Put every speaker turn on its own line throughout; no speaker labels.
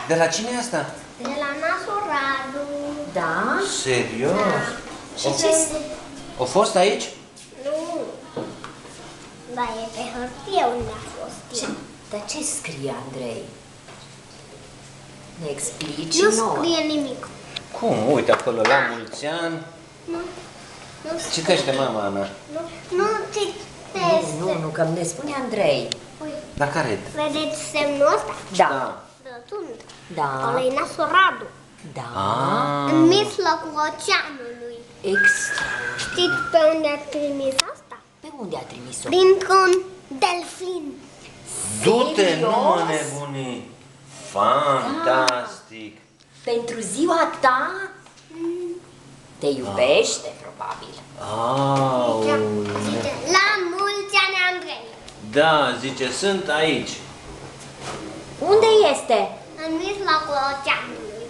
De la cine e asta?
De la nasul Radu.
Da?
Serios?
Și ce...
O fost aici?
Nu. Da, e pe hârtie unde a fost ea.
Dar ce scrie, Andrei? Ne explici
Nu
nouă.
scrie nimic.
Cum? Uite acolo, la mulți ani.
Nu. Nu scrie.
Citește mama, Ana.
Nu citește.
Nu, că ne spune Andrei.
Uite,
La care?
vedeți semnul ăsta?
Da.
Rotund.
Da.
Ăla e nasul Radu.
Da.
În mijlocul oceanului.
Extra.
Știți pe unde a trimis asta?
Pe unde a trimis-o?
Printr-un delfin.
Du-te, nu mă
Serios?
nebuni! Fantastic!
Pentru ziua ta? Te iubește, probabil.
Zice, la mulți ani, Andrei.
Da, zice, sunt aici.
Unde este?
În mijlocul oceanului.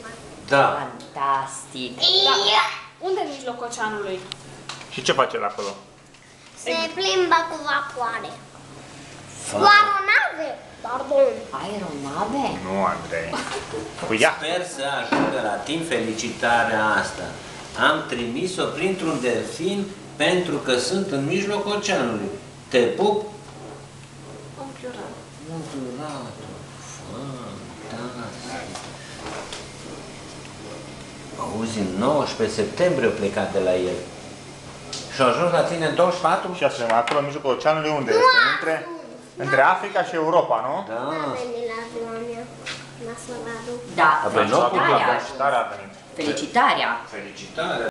Da.
Fantastic.
Ia!
Unde în mijlocul oceanului?
Și ce face el acolo?
Se plimbă cu vapoare. Cu
Fa-
aeronave. Pardon.
Aeronave?
Nu, Andrei. Cu ea.
Sper să ajungă la timp felicitarea asta. Am trimis-o printr-un delfin pentru că sunt în mijlocul oceanului. Te pup?
Unchiul Radu.
Unchiul Radu. Fantastic. Auzi, în 19 septembrie a plecat de la el. Și a ajuns la tine în 24?
Și asta, acolo în mijlocul oceanului unde este? Între Africa și Europa, nu?
Da.
A venit la ziua mea. Nasul Radu.
Da.
Apoi, nu,
Felicitarea.
Felicitarea a venit.
Felicitarea.
Felicitare.